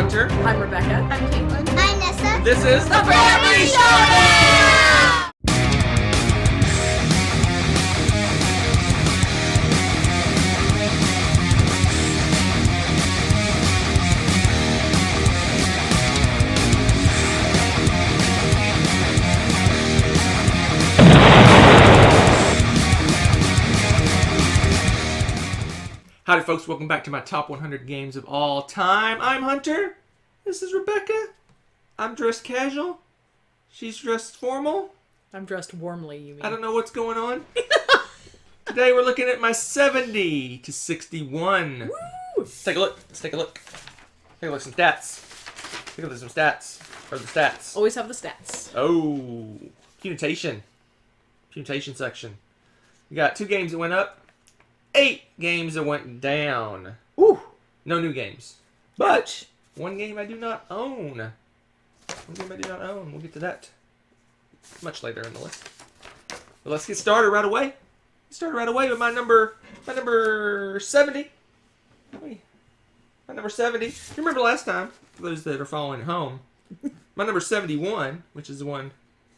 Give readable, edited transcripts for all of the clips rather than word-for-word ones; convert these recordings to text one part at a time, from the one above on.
Hunter. I'm Rebecca. I'm Caitlin. I'm Nessa. This is the Family Showdown! Howdy folks, welcome back to my top 100 games of all time. I'm Hunter. This is Rebecca. I'm dressed casual. She's dressed formal. I'm dressed warmly, you mean? I don't know what's going on. Today we're looking at my 70 to 61. Woo! Let's take a look. Take a look at some stats. Take a look at some stats. Or the stats. Always have the stats. Oh, Punitation section. We got 2 games that went up. 8 games that went down. Ooh. No new games. But Ouch. 1 game I do not own. We'll get to that much later in the list. But let's get started right away. With my number 70. My number 70. You remember last time, for those that are following at home, my number 71, which is the one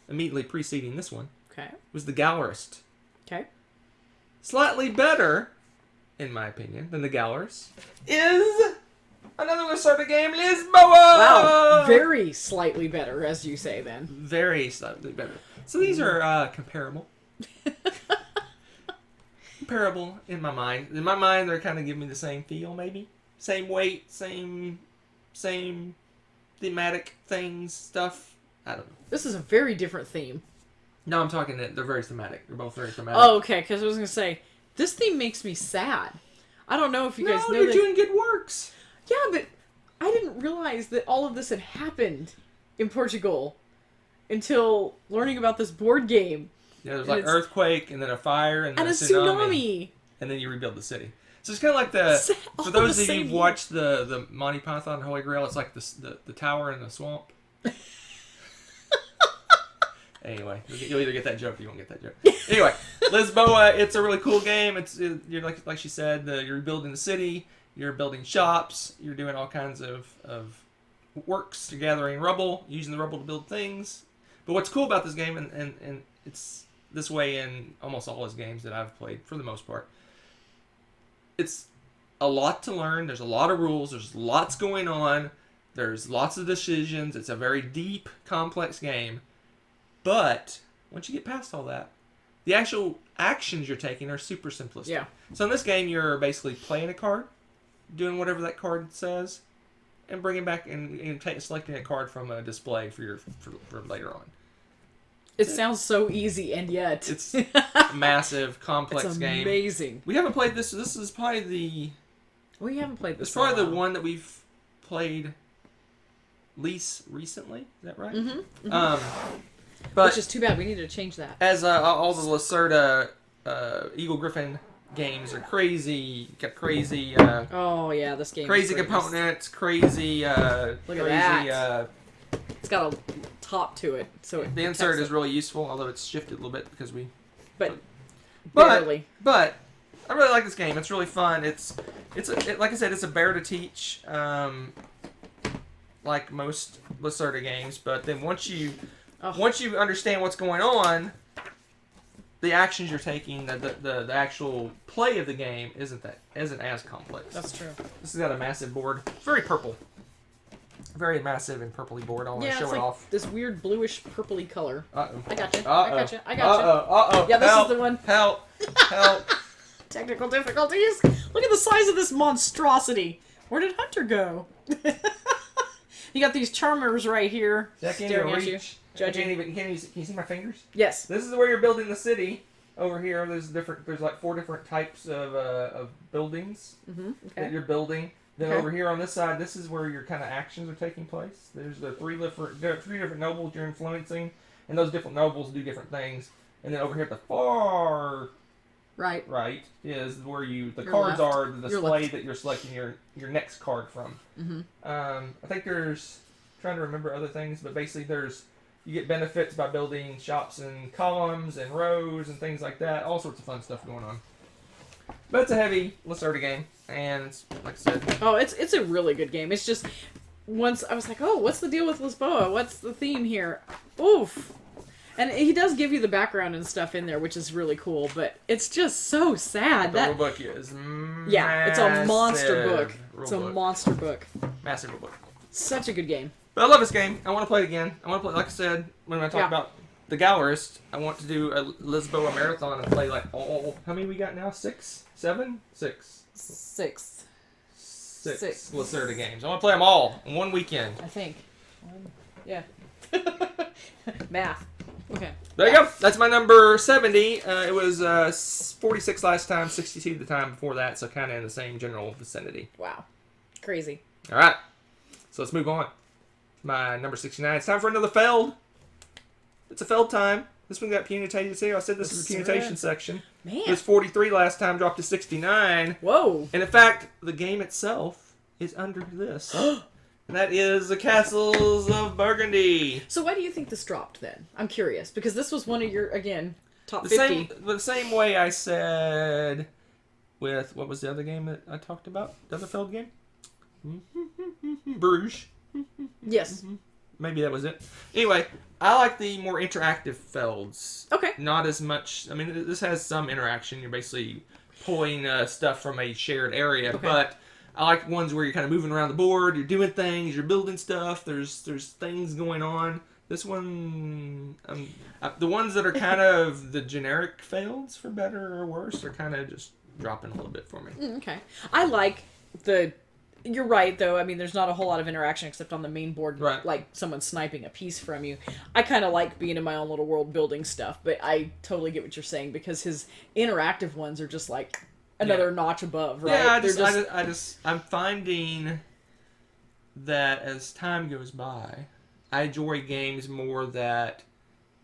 immediately preceding this one, Okay. was the Gallerist. Okay. Slightly better, in my opinion, than the Gallerist is another Lacerda game, Lizboa! Wow. Very slightly better, as you say then. Very slightly better. So these are comparable. Comparable in my mind. In my mind, they're kind of giving me the same feel, maybe. Same weight, same thematic things, stuff. I don't know. This is a very different theme. No, I'm talking that they're very thematic. They're both very thematic. Oh, okay, because I was going to say, this theme makes me sad. I don't know if you guys know you're that... doing good works. Yeah, but I didn't realize that all of this had happened in Portugal until learning about this board game. Yeah, there's like earthquake, and then a fire, and then And a tsunami. And then you rebuild the city. So it's kind of like the... For those of you who've watched the Monty Python Holy Grail, it's like the tower in the swamp. Anyway, you'll either get that joke or you won't get that joke. Anyway, Lizboa, it's a really cool game. You're like she said, you're rebuilding the city, you're building shops, you're doing all kinds of works, you're gathering rubble, using the rubble to build things. But what's cool about this game, and it's this way in almost all his games that I've played for the most part, it's a lot to learn. There's a lot of rules. There's lots going on. There's lots of decisions. It's a very deep, complex game. But once you get past all that, the actual actions you're taking are super simplistic. Yeah. So in this game, you're basically playing a card, doing whatever that card says, and bringing back and selecting a card from a display for later on. It sounds so easy, and yet... It's a massive, complex game. It's amazing. We haven't played this. This is probably the... We haven't played this. It's probably the one that we've played least recently. Is that right? Mm-hmm. Mm-hmm. But which is too bad. We need to change that. As all the Lacerda Eagle Griffin games are crazy. Got crazy. Oh yeah, this game. Crazy components. Crazy. Look at that. It's got a top to it, so the insert is really useful. Although it's shifted a little bit because we. But barely. But I really like this game. It's really fun. It's like I said, it's a bear to teach. Like most Lacerda games, but then once you understand what's going on, the actions you're taking, the actual play of the game isn't as complex. That's true. This has got a massive board. It's very purple. Very massive and purpley board. I want to show it's it like off. This weird bluish purpley color. Uh-oh. I gotcha. Uh-oh. I gotcha. Uh-oh. Yeah, this Help. is the one. Help. Technical difficulties. Look at the size of this monstrosity. Where did Hunter go? You got these charmers right here staring at you. Judging. Can you see my fingers? Yes. This is where you're building the city. Over here, there's like 4 different types of buildings that you're building. Then over here on this side, this is where your kind of actions are taking place. There's the three different nobles you're influencing, and those different nobles do different things. And then over here at the far right is where the cards are, the display that you're selecting your next card from. Mm-hmm. I think there's trying to remember other things, but basically you get benefits by building shops and columns and rows and things like that. All sorts of fun stuff going on. But it's a heavy Lacerda game, and it's, like I said... Oh, it's a really good game. It's just... once I was like, oh, what's the deal with Lisboa? What's the theme here? Oof. And he does give you the background and stuff in there, which is really cool, but it's just so sad. The rule book is massive. Yeah, it's a monster book. It's a book. monster book. Massive rule book. Such a good game. But I love this game. I want to play it again. I want to play, like I said, when I talk about the Gallerist, I want to do a Lizboa marathon and play like all. How many we got now? 6? 7? 6. 6. 6 Lacerda games. I want to play them all in one weekend. I think. Yeah. Math. Okay. There you go. That's my number 70. It was 46 last time, 62 the time before that, so kind of in the same general vicinity. Wow. Crazy. All right. So let's move on. My number 69. It's time for another Feld. It's a Feld time. This one got punitated too. I said this is a punitation section. Man. It was 43 last time, dropped to 69. Whoa. And in fact, the game itself is under this. And that is the Castles of Burgundy. So why do you think this dropped then? I'm curious. Because this was one of your, again, top 50. The same way I said with, what was the other game that I talked about? The other Feld game? Bruges. Yes. Maybe that was it. Anyway, I like the more interactive Felds. Okay. Not as much. I mean, this has some interaction. You're basically pulling stuff from a shared area, but I like ones where you're kind of moving around the board. You're doing things. You're building stuff. There's things going on. This one, the ones that are kind of the generic Felds, for better or worse, are kind of just dropping a little bit for me. Okay. I like the... You're right, though. I mean, there's not a whole lot of interaction except on the main board, like someone sniping a piece from you. I kind of like being in my own little world building stuff, but I totally get what you're saying because his interactive ones are just like another notch above, right? Yeah, I'm finding that as time goes by, I enjoy games more that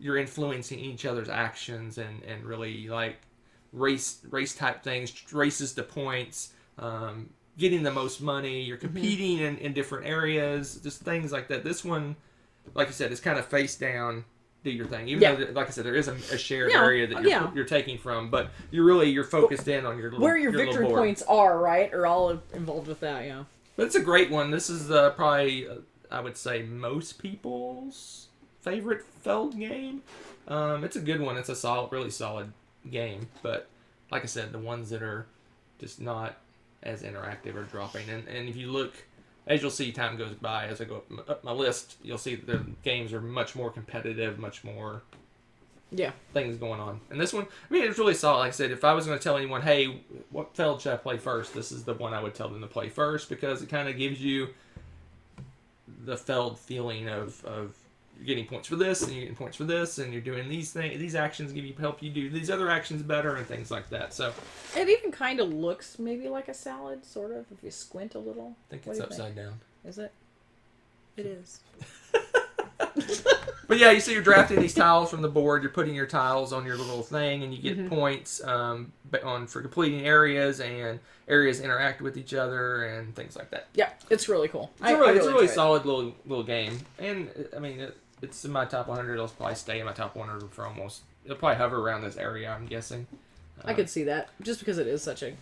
you're influencing each other's actions and really like race type things, races to points, getting the most money, you're competing in different areas, just things like that. This one, like I said, is kind of face down, do your thing. Even though, like I said, there is a shared area that you're taking from, but you're focused in on your little where your victory points are, right? Are all involved with that, yeah. But it's a great one. This is probably, I would say, most people's favorite Feld game. It's a good one. It's a really solid game. But like I said, the ones that are just not as interactive are dropping. And if you look, as you'll see, time goes by, as I go up my list, you'll see that the games are much more competitive, much more things going on. And this one, I mean, it's really solid. Like I said, if I was going to tell anyone, hey, what Feld should I play first? This is the one I would tell them to play first because it kind of gives you the Feld feeling of you're getting points for this, and you're getting points for this, and you're doing these things. These actions help you do these other actions better, and things like that. So it even kind of looks maybe like a salad, sort of, if you squint a little. I think it's upside down. Is it? It is. But yeah, you see, you're drafting these tiles from the board. You're putting your tiles on your little thing, and you get points for completing areas, and areas interact with each other, and things like that. Yeah, it's really cool. It's a really solid little game, and I mean, it's in my top 100. It'll probably stay in my top 100 for almost. It'll probably hover around this area, I'm guessing. I could see that, just because it is such a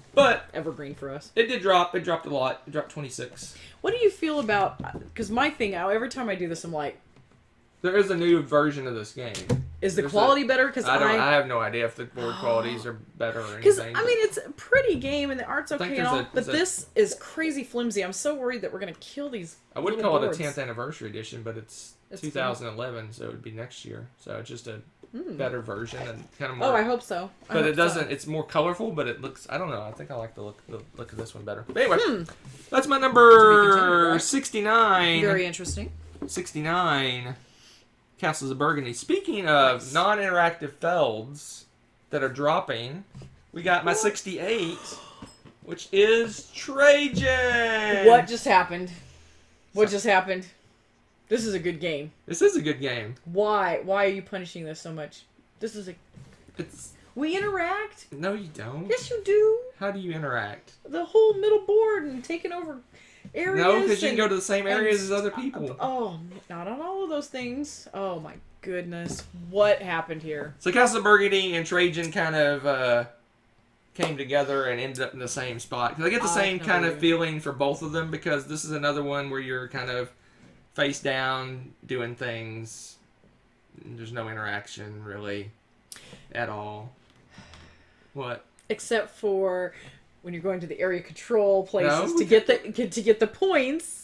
evergreen for us. It did drop. It dropped a lot. It dropped 26. What do you feel about? Because my thing, every time I do this, I'm like, there is a new version of this game. Is the quality better? Because I have no idea if the board qualities are better or anything. Because I mean, it's a pretty game and the art's okay and all, but this is crazy flimsy. I'm so worried that we're gonna kill these. I would call it a 10th anniversary edition, but it's 2011, so it would be next year. So it's just a better version and kind of more. Oh, I hope so. But it doesn't. It's more colorful, but it looks. I don't know. I think I like the look of this one better. But anyway, that's my number 69. Very interesting. 69. Castles of Burgundy. Speaking of non-interactive Felds that are dropping, we got my 68, which is Trajan. What just happened? What just happened? This is a good game. This is a good game. Why? Why are you punishing this so much? This is we interact? No, you don't. Yes, you do. How do you interact? The whole middle board and taking over areas. No, because you can go to the same areas as other people. Oh, not on all of those things. Oh my goodness. What happened here? So Castle of Burgundy and Trajan kind came together and ended up in the same spot. Because I get the same kind of feeling for both of them, because this is another one where you're kind of face down doing things. There's no interaction really at all. What? Except for when you're going to the area control places to get the points.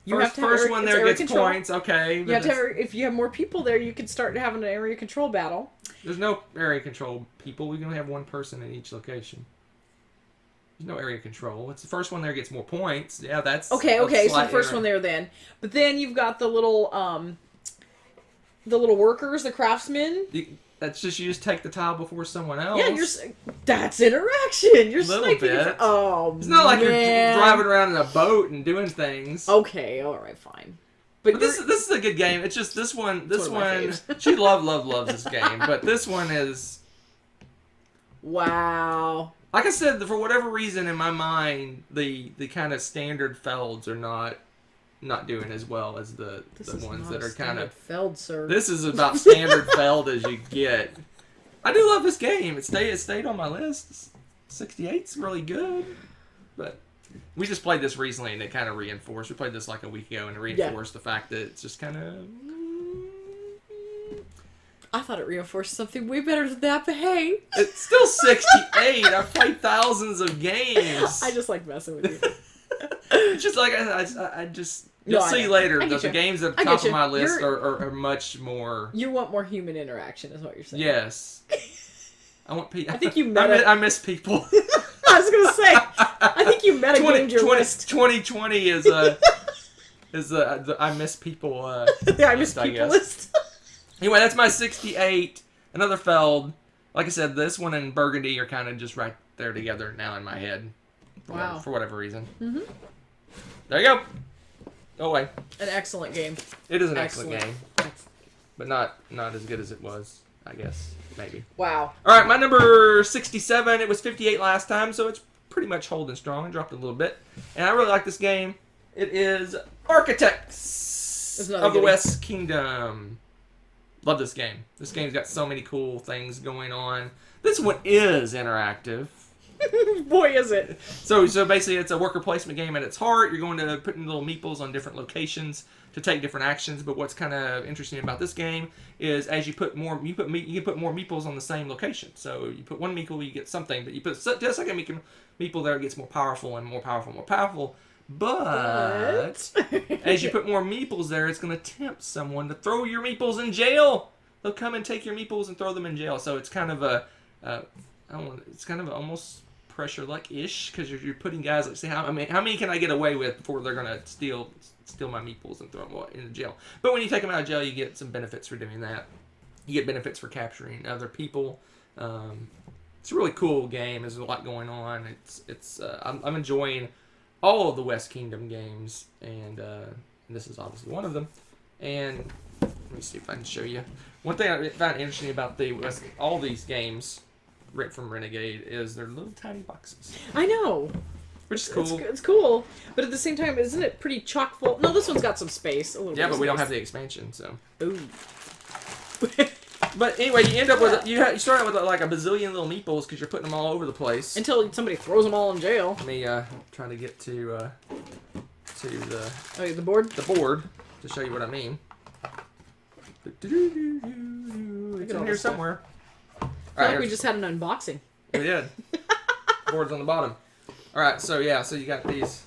First one there gets points, okay. You have to have, if you have more people there, you can start having an area control battle. There's no area control people. We can only have one person in each location. There's no area control. It's the first one there gets more points. Yeah, that's... Okay, so the first one there then. But then you've got the little workers, the craftsmen. That's just you just take the tile before someone else. Yeah, that's interaction. You're sniping. Bit. It's not like you're driving around in a boat and doing things. Okay, all right, fine. But this is a good game. It's just this one. She loves this game. But this one is. Wow. Like I said, for whatever reason in my mind, the kind of standard felds are not doing as well as the ones that are kind of feld, sir. This is about standard feld as you get. I do love this game. It stayed on my list. 68's really good, but we just played this recently and it kind of reinforced. We played this like a week ago and it reinforced the fact that it's just kind of. I thought it reinforced something way better than that, but hey, it's still 68. I've played thousands of games. I just like messing with you. It's just like I just you'll see later that the games at the top of my list are much more. You want more human interaction, is what you're saying. Yes, I want people. I think you I miss people. I was gonna say, I think you metagamed your list. 2020 is I miss people. I miss people list. Anyway, that's my 68. Another feld. Like I said, this one and Burgundy are kind of just right there together now in my head. For whatever reason. Mm-hmm. There you go. Go away. An excellent game. It is an excellent game. But not as good as it was, I guess. Maybe. Wow. Alright, my number 67. It was 58 last time, so it's pretty much holding strong. I dropped it a little bit. And I really like this game. It is Architects of the West Kingdom. Love this game. This game's got so many cool things going on. This one is interactive. Boy, is it. So basically, it's a worker placement game at its heart. You're going to put in little meeples on different locations to take different actions. But what's kind of interesting about this game is as you put more, you can put more meeples on the same location. So you put one meeple, you get something. But you put a second meeple there, it gets more powerful and more powerful and more powerful. But as you put more meeples there, it's going to tempt someone to throw your meeples in jail. They'll come and take your meeples and throw them in jail. So it's kind of it's kind of almost pressure ish because you're putting guys like, say, how many can I get away with before they're gonna steal my meeples and throw them in jail? But when you take them out of jail, you get some benefits for doing that. You get benefits for capturing other people. It's a really cool game. There's a lot going on. I'm enjoying all of the West Kingdom games, and this is obviously one of them. And let me see if I can show you. One thing I found interesting about all these games from Renegade is they're little tiny boxes. I know. Which is cool. It's cool, but at the same time, isn't it pretty chock full? No, this one's got some space. A little bit. Yeah, but we don't have the expansion, so. Ooh. But anyway, you end up with you start out with like a bazillion little meeples because you're putting them all over the place until somebody throws them all in jail. Let me try to get to the board. The board to show you what I mean. It's in here somewhere. I feel like we just had an unboxing. We did. Board's on the bottom. Alright, so you got these.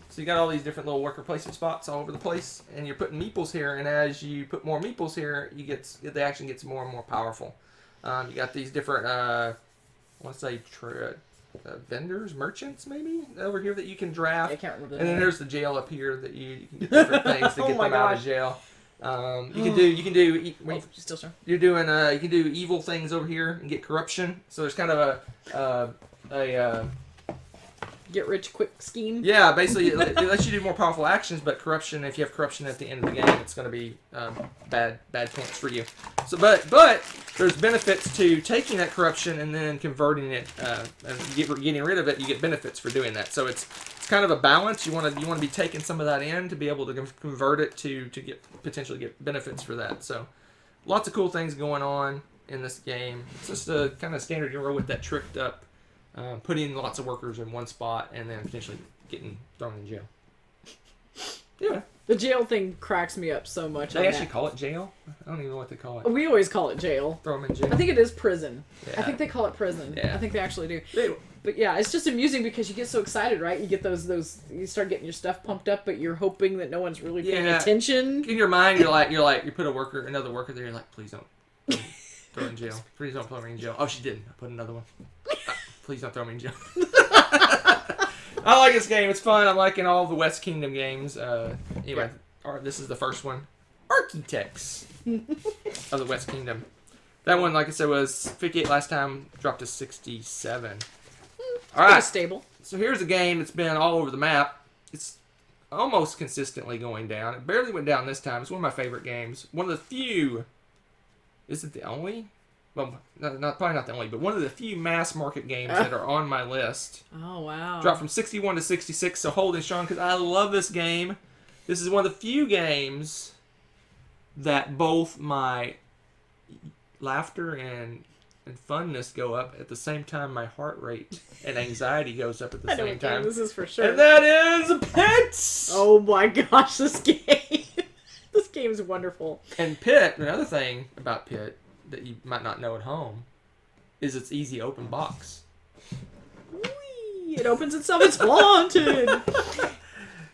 So you got all these different little worker placement spots all over the place, and you're putting meeples here, and as you put more meeples here, the action gets more and more powerful. You got these different, I want to say, vendors, merchants, maybe, over here that you can draft. I can't remember. And then there's the jail up here that you can get different things to get them out of jail. You can do. Still sure. You're doing. You can do evil things over here and get corruption. So there's kind of a get rich quick scheme. Yeah, basically it lets you do more powerful actions, but corruption. If you have corruption at the end of the game, it's going to be bad points for you. So, but there's benefits to taking that corruption and then converting it. And getting rid of it, you get benefits for doing that. So it's kind of a balance. You want to be taking some of that in to be able to convert it to potentially get benefits for that. So lots of cool things going on. in this game. It's just a kind of standard Euro with that tricked up, putting lots of workers in one spot and then potentially getting thrown in jail. Yeah. The jail thing cracks me up so much. They actually call it jail? I don't even know what they call it. We always call it jail. Throw them in jail. I think it is prison. Yeah. I think they call it prison. Yeah. I think they actually do. Anyway. But yeah, it's just amusing because you get so excited, right? You get those you start getting your stuff pumped up, but you're hoping that no one's really paying attention. In your mind, you're like, you put another worker there, you're like, please don't throw her in jail. Please don't throw me in jail. Oh, she didn't. I put another one. Please don't throw me in jail. I like this game. It's fun. I'm liking all the West Kingdom games. Anyway, this is the first one. Architects of the West Kingdom. That one, like I said, was 58 last time, dropped to 67. All right. Stable. So here's a game that's been all over the map. It's almost consistently going down. It barely went down this time. It's one of my favorite games. One of the few. Is it the only? Well, probably not the only, but one of the few mass market games that are on my list. Oh, wow. Dropped from 61 to 66, so holding strong because I love this game. This is one of the few games that both my laughter and funness go up at the same time my heart rate and anxiety goes up at the same time. This is for sure. And that is Pit! Oh my gosh, this game. This game is wonderful. And Pit, another thing about Pit that you might not know at home is its easy open box. Whee! It opens itself. It's haunted.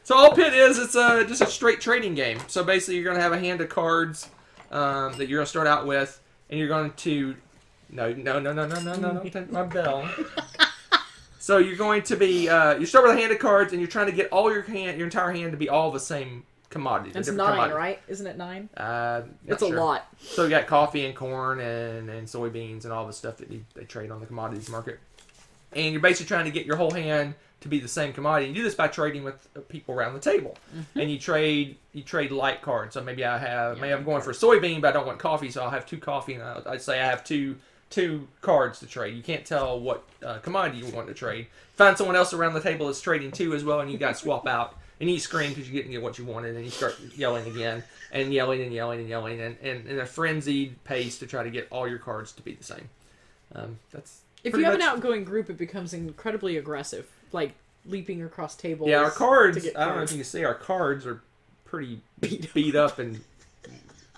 So all Pit is, it's just a straight trading game. So basically you're going to have a hand of cards that you're going to start out with, and you're going to... No, don't take my bell. So you're going to be... you start with a hand of cards, and you're trying to get all your entire hand to be all the same commodities. It's 9, right? Isn't it 9? It's sure. A lot. So you got coffee and corn and soybeans and all the stuff that they trade on the commodities market. And you're basically trying to get your whole hand to be the same commodity. You do this by trading with people around the table. Mm-hmm. And you trade light cards. So maybe I'm going for soybean, but I don't want coffee, so I'll have 2 coffee, and I'd say I have two cards to trade. You can't tell what commodity you want to trade. Find someone else around the table that's trading too as well, and you got to swap out. And you scream because you didn't get what you wanted, and you start yelling again, and yelling, in a frenzied pace to try to get all your cards to be the same. That's if you have an outgoing group, it becomes incredibly aggressive, like leaping across tables. Yeah, our cards. I don't know if you can see, our cards are pretty beat up and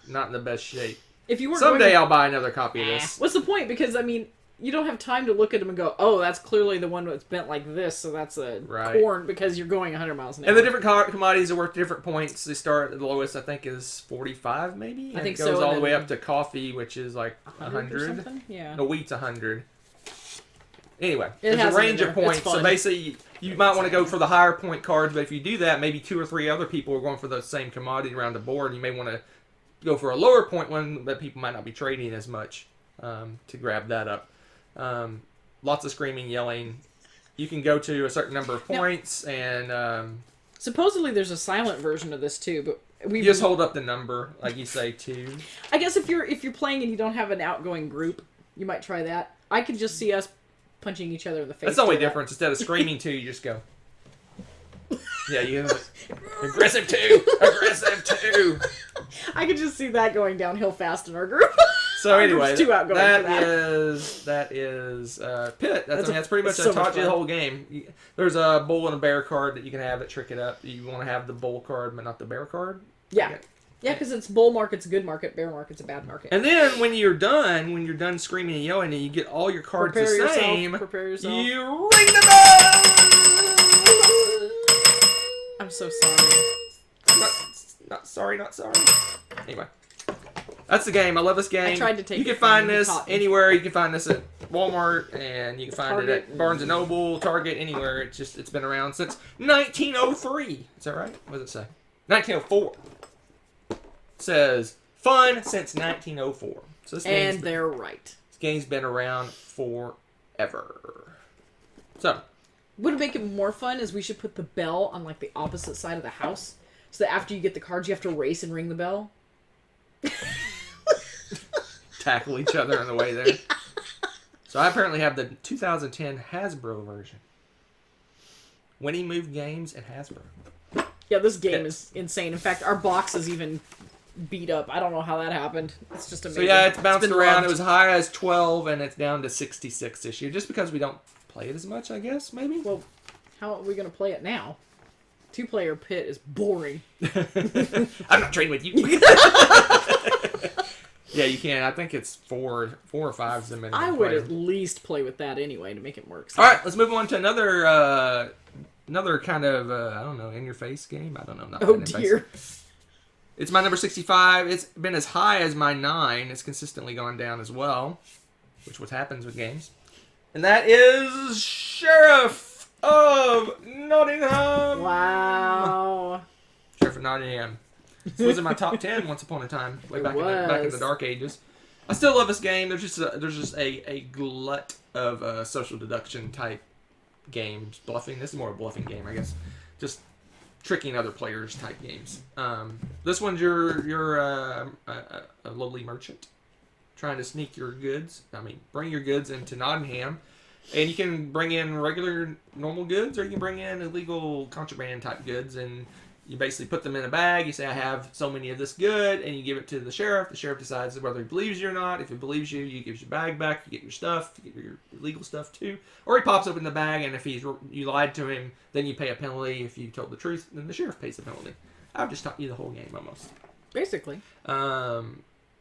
not in the best shape. If you were someday, I'll buy another copy of this. What's the point? Because I mean, you don't have time to look at them and go, "Oh, that's clearly the one that's bent like this, so that's a corn," because you're going 100 miles an hour. And the different commodities are worth different points. They start at the lowest, I think, is 45, maybe. I think so. It goes so, all the way up to coffee, which is like 100. Or something? Yeah. No, wheat's 100. Anyway, there's a range of points. So basically, you might want to go for the higher point cards, but if you do that, maybe 2 or 3 other people are going for the same commodity around the board. You may want to go for a lower point one that people might not be trading as much to grab that up. Lots of screaming, yelling. You can go to a certain number of points, and supposedly there's a silent version of this too, but you just hold up the number, like you say 2. I guess if you're playing and you don't have an outgoing group, you might try that. I could just see us punching each other in the face. That's the only difference. Instead of screaming 2, you just go. Yeah, you aggressive 2, aggressive 2. I could just see that going downhill fast in our group. So anyway, too outgoing that is Pit. That's pretty much taught you the whole game. There's a bull and a bear card that you can have that trick it up. You want to have the bull card, but not the bear card. Yeah. Yeah, because it's bull market's a good market, bear market's a bad market. And then when you're done screaming and yelling, and you get all your cards the same, prepare yourself. You ring the bell. I'm so sorry. Not sorry. Anyway, that's the game. I love this game. I tried to take. You can find this anywhere. You can find this at Walmart, and you can find Target. it at Barnes and Noble, Target, anywhere. It's been around since 1903. Is that right? What does it say? 1904. It says fun since 1904. So they're right. This game's been around forever. So. Would make it more fun is we should put the bell on like the opposite side of the house, so that after you get the cards, you have to race and ring the bell. Tackle each other on the way there. So I apparently have the 2010 Hasbro version. Winnie Move Games and Hasbro. Yeah, this game is insane. In fact, our box is even beat up. I don't know how that happened. It's just amazing. So yeah, it's bounced around. Loved. It was high as 12, and it's down to 66 this year, just because we don't play it as much, I guess, maybe? Well, how are we going to play it now? 2-player pit is boring. I'm not trading with you. Yeah, you can. I think it's four or 5 is the minimum. I would at least play with that anyway to make it more exciting. All right, let's move on to another kind of, I don't know, in-your-face game? I don't know. Not Oh, dear. It's my number 65. It's been as high as my 9. It's consistently gone down as well, which what happens with games. And that is Sheriff of Nottingham. Wow. Sheriff of Nottingham. This was in my top 10 once upon a time, way back in the dark ages. I still love this game. There's just a glut of social deduction type games. Bluffing. This is more a bluffing game, I guess. Just tricking other players type games. This one's you're a lowly merchant trying to sneak your goods. Bring your goods into Nottingham, and you can bring in regular normal goods, or you can bring in illegal contraband type goods, and you basically put them in a bag. You say, I have so many of this good, and you give it to the sheriff. The sheriff decides whether he believes you or not. If he believes you, he gives your bag back. You get your stuff. You get your illegal stuff too. Or he pops open the bag, and if you lied to him, then you pay a penalty. If you told the truth, then the sheriff pays the penalty. I've just taught you the whole game almost. Basically.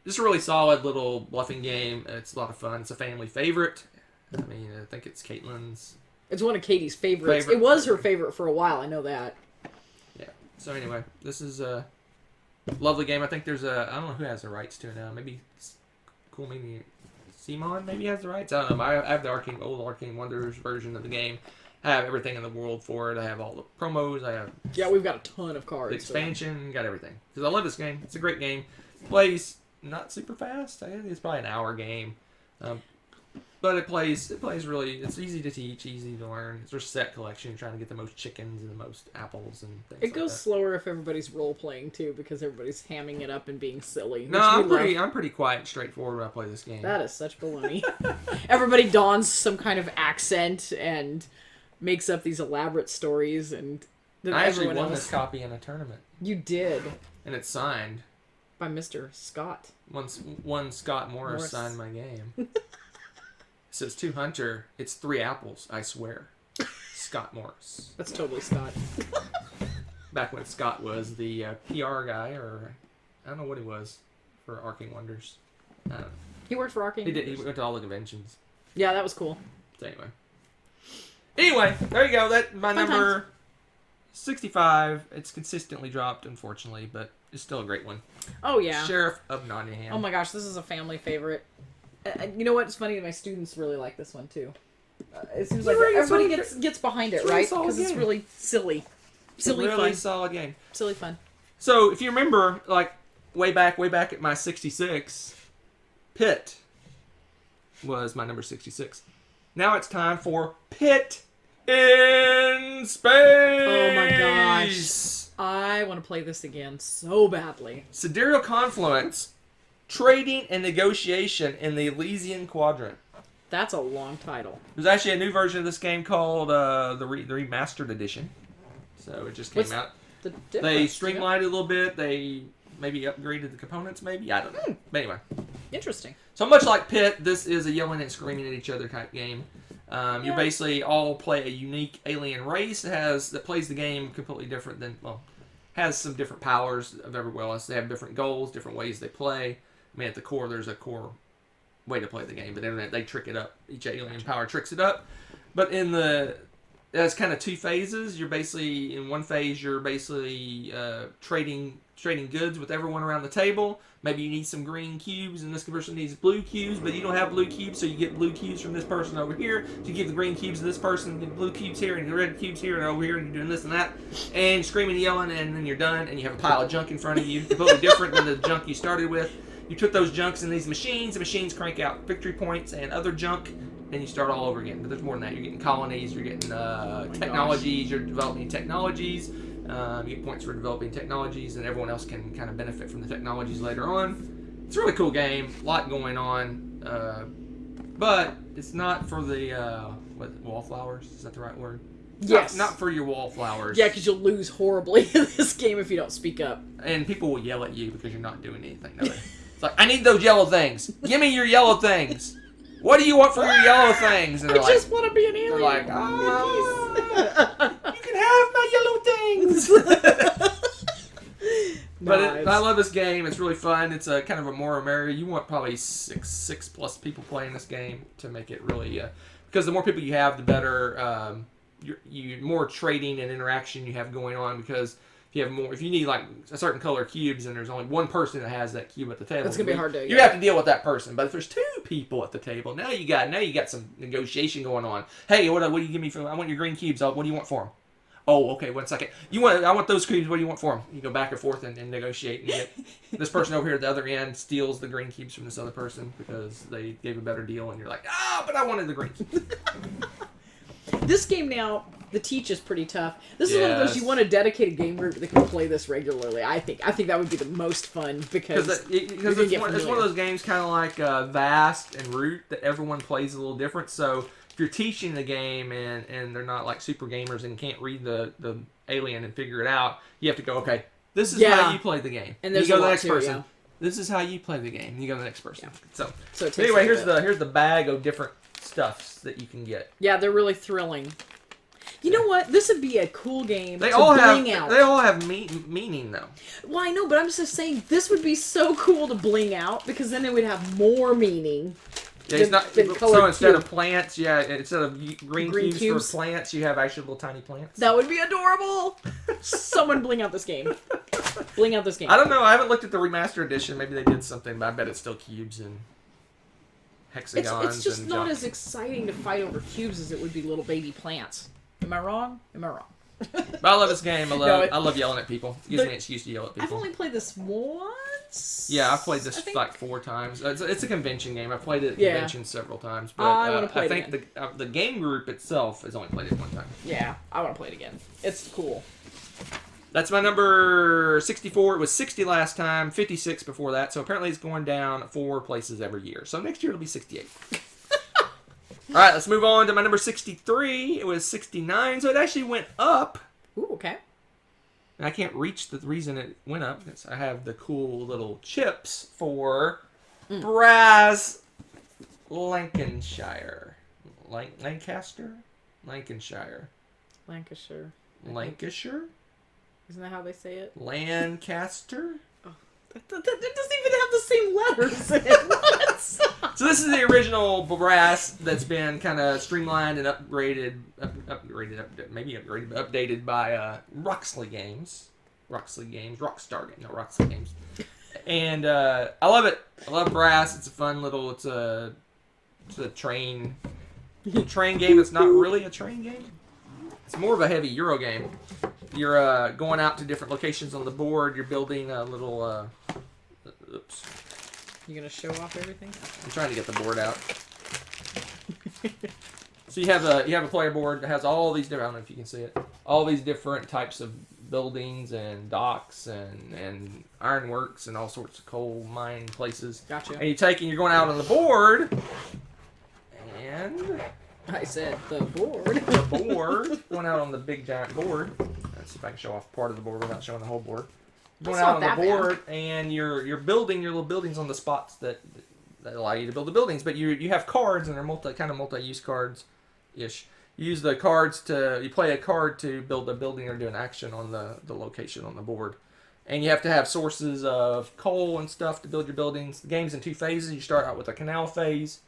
Just a really solid little bluffing game. It's a lot of fun. It's a family favorite. I think it's Caitlin's. It's one of Katie's favorites. It was her favorite for a while. I know that. So anyway, this is a lovely game. I think there's I don't know who has the rights to it now. Maybe Simon maybe has the rights. I don't know. I have the old Arcane Wonders version of the game. I have everything in the world for it. I have all the promos. I have we've got a ton of cards. The expansion, got everything. Because I love this game. It's a great game. Plays not super fast. I think it's probably an hour game. But it plays really, it's easy to teach, easy to learn. It's a set collection. You're trying to get the most chickens and the most apples and things It goes slower if everybody's role-playing, too, because everybody's hamming it up and being silly. No, I'm pretty quiet and straightforward when I play this game. That is such baloney. Everybody dons some kind of accent and makes up these elaborate stories. And I actually won this copy in a tournament. You did. And it's signed. By Mr. Scott. One Scott Morris signed my game. It says to Hunter, it's 3 apples, I swear. Scott Morris. That's totally Scott. Back when Scott was the PR guy, or I don't know what he was for Arcane Wonders. He worked for Arcane Wonders. He went to all the conventions. Yeah, that was cool. So anyway, there you go. That's my number 65. It's consistently dropped, unfortunately, but it's still a great one. Oh, yeah. Sheriff of Nottingham. Oh my gosh, this is a family favorite. You know what? It's funny. My students really like this one too. It seems like everybody gets behind it, right? Because it's really silly, really solid game. Silly fun. So if you remember, like way back at my 66, Pitt was my number 66. Now it's time for Pitt in Space. Oh my gosh, I want to play this again so badly. Cedario Confluence. Trading and Negotiation in the Elysian Quadrant. That's a long title. There's actually a new version of this game called the Remastered Edition. So it just came out. They streamlined it a little bit. They maybe upgraded the components, maybe? I don't know. But anyway. Interesting. So much like Pitt, this is a yelling and screaming at each other type game. You basically all play a unique alien race that plays the game completely different than, has some different powers of everywhere else. They have different goals, different ways they play. At the core, there's a core way to play the game, but then they trick it up. Each alien power tricks it up. But there's kind of 2 phases. You're basically, in one phase, you're basically trading goods with everyone around the table. Maybe you need some green cubes, and this person needs blue cubes, but you don't have blue cubes, so you get blue cubes from this person over here. So you give the green cubes to this person, get blue cubes here, and the red cubes here, and over here, and you're doing this and that. And screaming and yelling, and then you're done, and you have a pile of junk in front of you, completely different than the junk you started with. You took those junks in these machines. The machines crank out victory points and other junk, and you start all over again. But there's more than that. You're getting colonies. You're getting technologies. You're developing technologies. You get points for developing technologies, and everyone else can kind of benefit from the technologies later on. It's a really cool game. A lot going on. But it's not for the wallflowers. Is that the right word? Yes. Not for your wallflowers. Yeah, because you'll lose horribly in this game if you don't speak up. And people will yell at you because you're not doing anything. No, it's like, I need those yellow things. Give me your yellow things. What do you want for your yellow things? And I just want to be an alien. They're like, you can have my yellow things. But I love this game. It's really fun. It's a kind of a more merry. You want probably six plus people playing this game to make it really, because the more people you have, the better. You more trading and interaction you have going on, because if you need like a certain color cubes and there's only one person that has that cube at the table, it's gonna be hard to. You have to deal with that person. But if there's two people at the table, now you got some negotiation going on. Hey, what do you give me for? I want your green cubes. What do you want for them? Oh, okay. 1 second. I want those cubes. What do you want for them? You go back and forth and negotiate. And get this person over here at the other end steals the green cubes from this other person because they gave a better deal, and you're like, but I wanted the green cubes. This game now, the teach is pretty tough. This is one of those you want a dedicated game group that can play this regularly. I think that would be the most fun because it's one of those games kind of like Vast and Root that everyone plays a little different. So if you're teaching the game and they're not like super gamers and can't read the alien and figure it out, you have to go, okay, this is how you play the game. And you go to the next person. Yeah. This is how you play the game. You go to the next person. Yeah. So anyway, here's the bag of different stuffs that you can get. Yeah, they're really thrilling. You know what? This would be a cool game They to all bling have out. They all have meaning though. Well, I know, but I'm just saying this would be so cool to bling out because then it would have more meaning. Yeah, so instead of plants, instead of green cubes for plants, you have actually little tiny plants. That would be adorable. Someone bling out this game. Bling out this game. I don't know. I haven't looked at the remaster edition. Maybe they did something, but I bet it's still cubes and hexagons. It's just and not junk. as exciting to fight over cubes as it would be little baby plants. Am I wrong? But I love this game. I love yelling at people. It gives me an excuse to yell at people. I've only played this once. Yeah, I've played this like 4 times. It's a convention game. I've played it at conventions several times. But I think the game group itself has only played it 1 time. Yeah, I want to play it again. It's cool. That's my number 64. It was 60 last time, 56 before that. So apparently it's going down 4 places every year. So next year it'll be 68. All right, let's move on to my number 63. It was 69, so it actually went up. Ooh, okay. And I can't reach the reason it went up because I have the cool little chips for Brass Lancashire. Lancaster? Lancashire. Lancashire. Lancashire? Isn't that how they say it? Lancaster? That doesn't even have the same letters in it. What? So this is the original brass that's been kind of streamlined and updated by Roxley Games. Roxley Games. And I love it. I love brass. It's a fun little. It's a train game. It's not really a train game. It's more of a heavy Euro game. You're going out to different locations on the board. You're building a little. Oops. You gonna show off everything? I'm trying to get the board out. So you have a player board that has all these different. I don't know if you can see it. All these different types of buildings and docks and ironworks and all sorts of coal mine places. Gotcha. And you're going out on the board. And I said the board. The board. Going out on the big giant board. Let's see if I can show off part of the board without showing the whole board. Going out on the board and you're building your little buildings on the spots that allow you to build the buildings. But you have cards and they're multi-use cards ish. You use the cards you play a card to build a building or do an action on the location on the board. And you have to have sources of coal and stuff to build your buildings. The game's in 2 phases. You start out with a canal phase.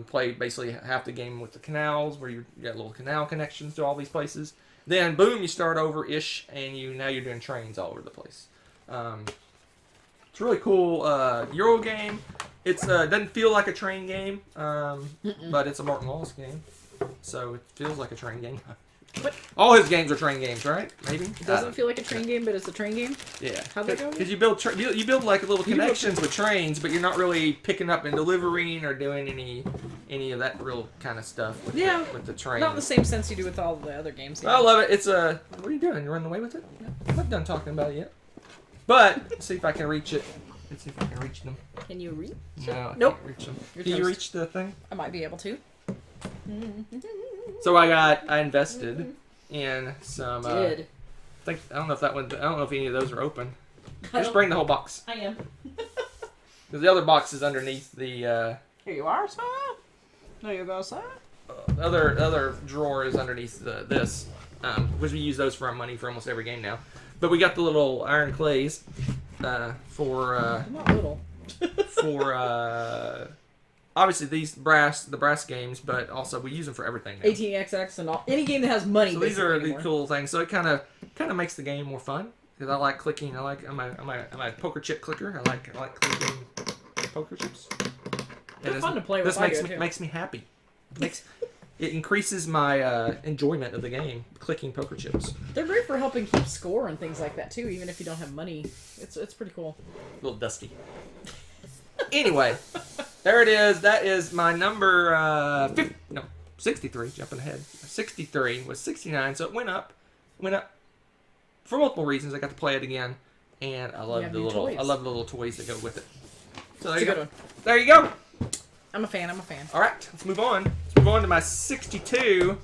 Play basically half the game with the canals where you got little canal connections to all these places. Then boom, you start over ish and now you're doing trains all over the place. It's a really cool Euro game. It doesn't feel like a train game, but it's a Martin Wallace game, so it feels like a train game. But all his games are train games, right? Maybe it doesn't feel like a train game, but it's a train game. Yeah, how'd that go? Because you build like little connections with trains, but you're not really picking up and delivering or doing any of that real kind of stuff. With the train. Not in the same sense you do with all the other games. Yeah. I love it. It's what are you doing? You're running away with it? Yeah. I'm not done talking about it yet. But let's see if I can reach it. Let's see if I can reach them. Can you reach? No, nope. I can't reach them. You're Can you toast. reach the thing? I might be able to. So I invested in some. Did. I don't know if that one. I don't know if any of those are open. Just bring the whole box. I am. Because the other box is underneath the. Here you are, sir. There you go, sir. The other drawer is underneath this, which we use those for our money for almost every game now. But we got the little iron clays for Not little. for obviously the brass games, but also we use them for everything now. 18xx and all, any game that has money. So these are the cool things. So it kind of makes the game more fun because I like clicking. I'm a poker chip clicker. I like clicking poker chips. They're fun to play with. This makes me happy. It increases my enjoyment of the game, clicking poker chips. They're great for helping keep score and things like that too, even if you don't have money. It's pretty cool. A little dusty. Anyway, there it is. That is my number 63. Jumping ahead. 63 was 69, so it went up. For multiple reasons. I got to play it again, and I love the little toys that go with it. So there you go. There you go. I'm a fan. All right, let's move on. Let's move on to my 62.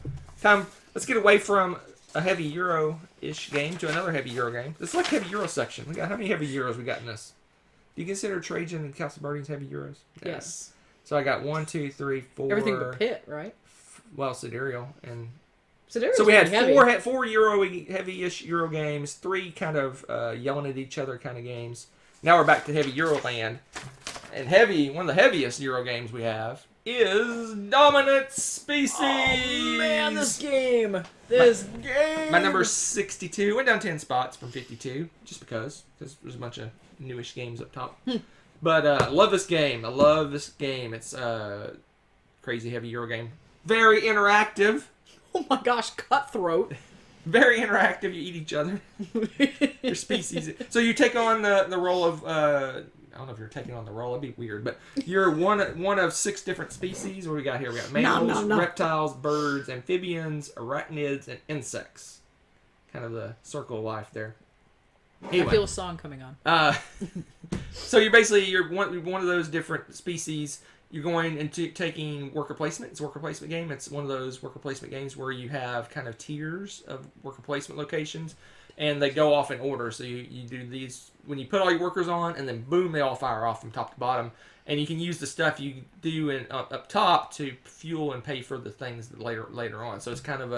Let's get away from a heavy Euro-ish game to another heavy Euro game. This is like heavy Euro section. How many heavy Euros we got in this? Do you consider Trajan and Castlebertians heavy Euros? Yeah. Yes. So I got 1, 2, 3, 4. Everything but Pit, right? Well, Cedario and. Cedario's so we had heavy. four heavy-ish Euro games, 3 kind of yelling at each other kind of games. Now we're back to heavy Euro land. And one of the heaviest Euro games we have is Dominant Species. Oh man, this game. My number 62 went down 10 spots from 52, just because there's a bunch of newish games up top. But I love this game. It's a crazy heavy Euro game. Very interactive. Oh my gosh, cutthroat. Very interactive. You eat each other. Your species. So you take on the role of. I don't know if you're taking on the role. That'd be weird. But you're one of 6 different species. What do we got here? We got mammals, reptiles, birds, amphibians, arachnids, and insects. Kind of the circle of life there. Anyway, I feel a song coming on. So you're one of those different species. You're going into taking worker placement. It's a worker placement game. It's one of those worker placement games where you have kind of tiers of worker placement locations, and they go off in order. So you do these when you put all your workers on, and then boom, they all fire off from top to bottom. And you can use the stuff you do up top to fuel and pay for the things later on. So it's kind of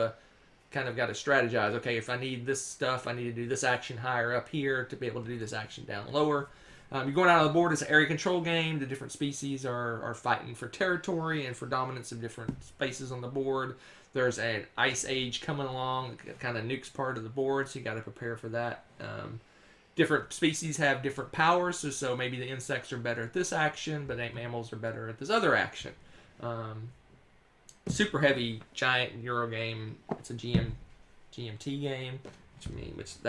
got to strategize. Okay, if I need this stuff, I need to do this action higher up here to be able to do this action down lower. You're going out of the board. It's an area control game. The different species are fighting for territory and for dominance of different spaces on the board. There's an ice age coming along that kind of nukes part of the board, so you got to prepare for that. Different species have different powers, so maybe the insects are better at this action, but mammals are better at this other action. Super heavy, giant Euro game. It's a GMT game, which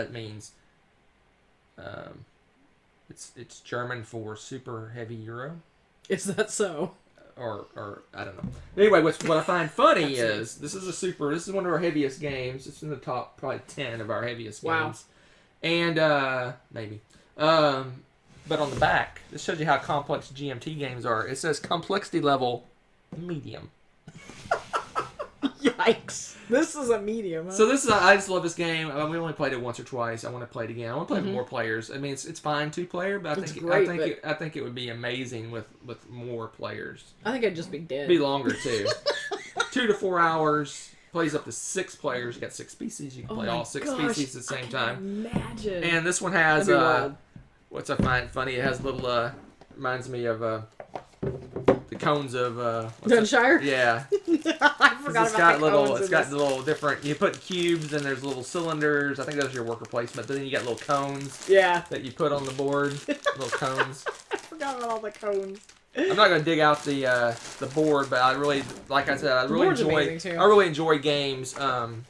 means it's German for super heavy Euro. Is that so? Or I don't know. Anyway, what I find funny is this is one of our heaviest games. It's in the top probably 10 of our heaviest games. And maybe. But on the back, this shows you how complex GMT games are. It says complexity level medium. Yikes. This is a medium. Huh? So I just love this game. We only played it once or twice. I want to play it again. I want to play with more players. I mean, it's fine 2-player, but I think it would be amazing with more players. I think I'd just be dead. It'd be longer too. 2 to 4 hours. Plays up to 6 players. You got 6 species. You can play all 6 species at the same time. Imagine. And this one has what's I find funny. It has little reminds me of the cones of Dunshire. Yeah. I forgot about the cones. It's got little different. You put cubes and there's little cylinders. I think those are your worker placement. But then you got little cones. Yeah. That you put on the board. Little cones. I forgot about all the cones. I'm not gonna dig out the board, but I really, like I said, I really enjoy games. Worker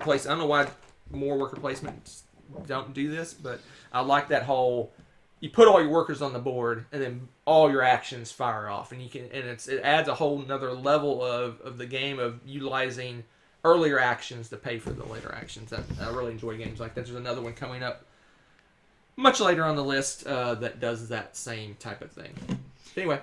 placement. I don't know why more worker placements don't do this, but I like that whole. You put all your workers on the board, and then all your actions fire off, and it adds a whole another level of the game of utilizing earlier actions to pay for the later actions. I really enjoy games like that. There's another one coming up much later on the list that does that same type of thing. Anyway,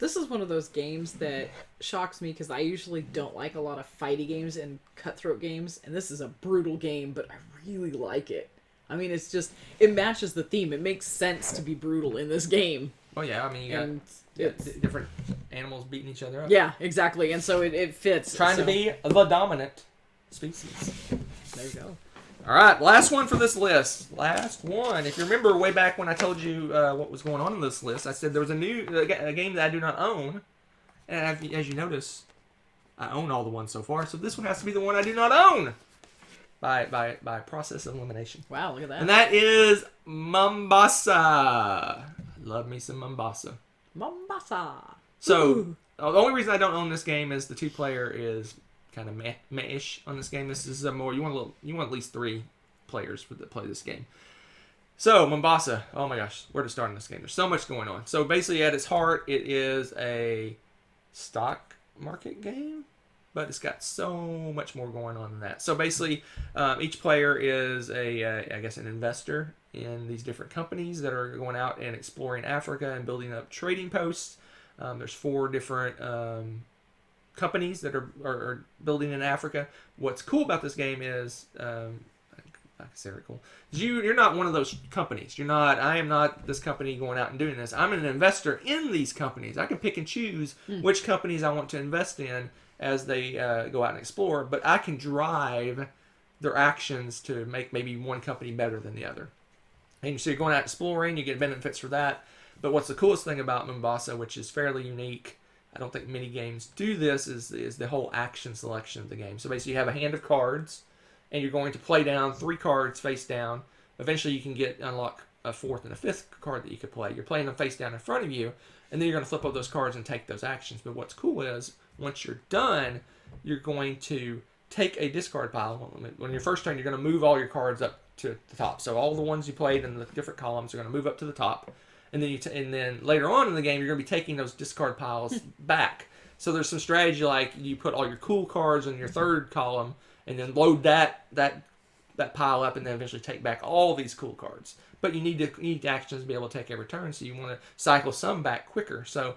This is one of those games that shocks me because I usually don't like a lot of fighty games and cutthroat games, and this is a brutal game, but I really like it. I mean, it's just, it matches the theme. It makes sense to be brutal in this game. Oh yeah, I mean, you got different animals beating each other up. Yeah, exactly, and so it fits. Trying to be the dominant species. There you go. All right, last one for this list. Last one. If you remember way back when I told you what was going on in this list, I said there was a game that I do not own. And as you notice, I own all the ones so far. So this one has to be the one I do not own by process of elimination. Wow, look at that. And that is Mombasa. Love me some Mombasa. Mombasa. So the only reason I don't own this game is the 2-player is kind of meh-ish on this game. This is a more you want at least 3 players that play this game. So Mombasa, oh my gosh, where to start in this game? There's so much going on. So basically, at its heart, it is a stock market game, but it's got so much more going on than that. So basically, each player is I guess an investor in these different companies that are going out and exploring Africa and building up trading posts. There's 4 different companies that are building in Africa. What's cool about this game is, I consider it cool. You're not one of those companies. I am not this company going out and doing this. I'm an investor in these companies. I can pick and choose which companies I want to invest in as they go out and explore, but I can drive their actions to make maybe one company better than the other. And so you're going out exploring, you get benefits for that. But what's the coolest thing about Mombasa, which is fairly unique, I don't think many games do this, is the whole action selection of the game. So basically you have a hand of cards, and you're going to play down 3 cards face down. Eventually you can unlock a 4th and a 5th card that you could play. You're playing them face down in front of you, and then you're going to flip over those cards and take those actions. But what's cool is, once you're done, you're going to take a discard pile. When your first turn, you're going to move all your cards up to the top. So all the ones you played in the different columns are going to move up to the top. And then and then later on in the game, you're going to be taking those discard piles back. So there's some strategy like you put all your cool cards in your 3rd column, and then load that pile up, and then eventually take back all these cool cards. But you need actions to be able to take every turn, so you want to cycle some back quicker. So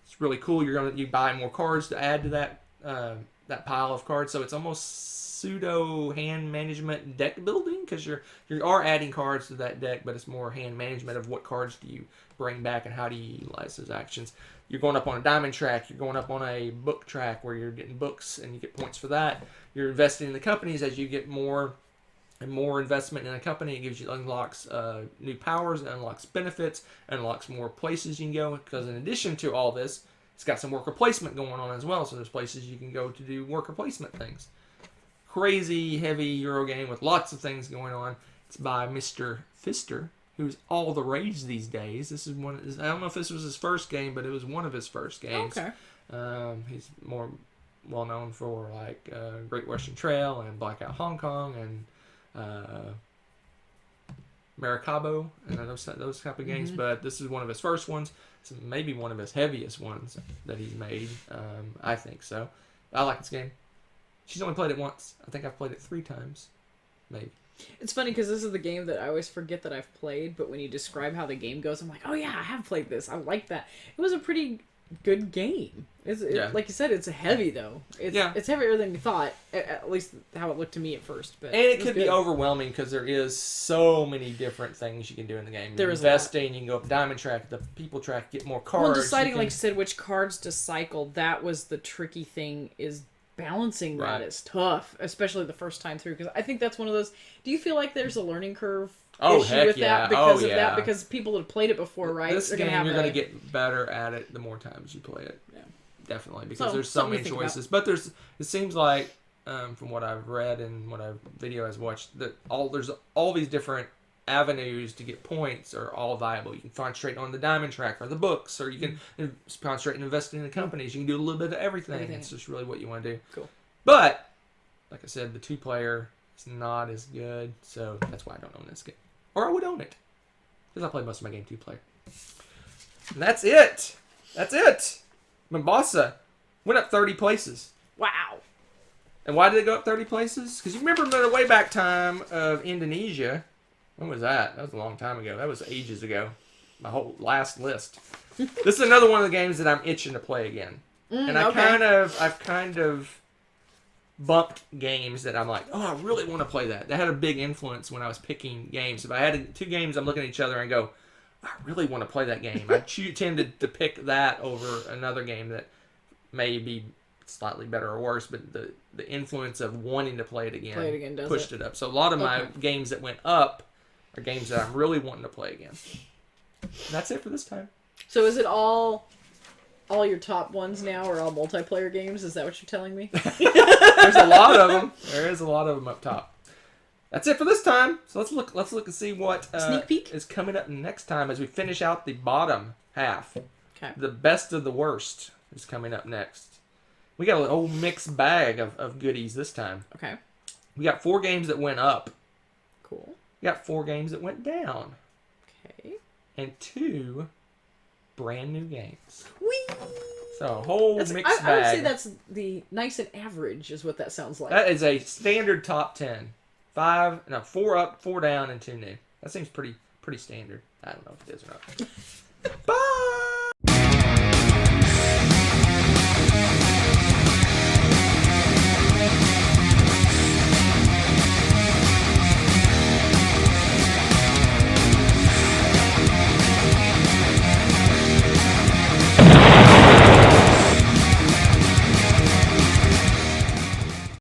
it's really cool. You buy more cards to add to that pile of cards. So it's almost pseudo hand management deck building, because you are adding cards to that deck, but it's more hand management of what cards do you bring back and how do you utilize those actions. You're going up on a diamond track, you're going up on a book track where you're getting books and you get points for that. You're investing in the companies. As you get more and more investment in a company, it unlocks new powers, it unlocks benefits, it unlocks more places you can go, because in addition to all this, it's got some worker placement going on as well. So there's places you can go to do worker placement things. Crazy heavy Euro game with lots of things going on. It's by Mr. Pfister, who's all the rage these days. This is I don't know if this was his first game, but it was one of his first games. Okay. He's more well known for like Great Western Trail and Blackout Hong Kong and Maracaibo and those type of games. But this is one of his first ones. It's maybe one of his heaviest ones that he's made. I think so. I like this game. She's only played it once. I think I've played it 3 times, maybe. It's funny because this is the game that I always forget that I've played, but when you describe how the game goes, I'm like, oh yeah, I have played this. I like that. It was a pretty good game. Like you said, it's heavy though. It's heavier than you thought, at least how it looked to me at first. But and it could be overwhelming because there is so many different things you can do in the game. You're investing, you can go up diamond track, the people track, get more cards. Well, deciding, like you said, which cards to cycle, that was the tricky thing, is balancing that is tough, especially the first time through, because I think that's one of those. Do you feel like there's a learning curve issue with that because of that? Because people that have played it before, right? This game, you're going to get better at it the more times you play it. Yeah, definitely, because there's so many choices. But it seems like from what I've read and what video I've watched, that there's all these different avenues to get points are all viable. You can concentrate on the diamond track or the books, or you can concentrate and invest in the companies. You can do a little bit of everything. It's just really what you want to do. Cool. But like I said, the 2-player is not as good, so that's why I don't own this game. Or I would own it, because I play most of my game 2-player. And that's it. That's it. Mombasa went up 30 places. Wow. And why did it go up 30 places? Because you remember the way back time of Indonesia. When was that? That was a long time ago. That was ages ago. my whole last list. This is another one of the games that I'm itching to play again. And I've kind of bumped games that I'm like, oh, I really want to play that. That had a big influence when I was picking games. If I had two games, I'm looking at each other and go, I really want to play that game. I tended to pick that over another game that may be slightly better or worse, but the influence of wanting to play it again, pushed it up. So a lot of my games that went up are games that I'm really wanting to play again. And that's it for this time. So is it all your top ones now are all multiplayer games? Is that what you're telling me? There's a lot of them. There is a lot of them up top. That's it for this time. So let's look and see what sneak peek is coming up next time as we finish out the bottom half. Okay. The best of the worst is coming up next. We got a whole mixed bag of goodies this time. Okay. We got 4 games that went up. Cool. We got 4 games that went down. Okay. And 2 brand new games. Whee! So a whole mixed bag. I would say that's the nice and average is what that sounds like. That is a standard top 10. 4 up, 4 down, and 2 new. That seems pretty standard. I don't know if it is or not. Bye!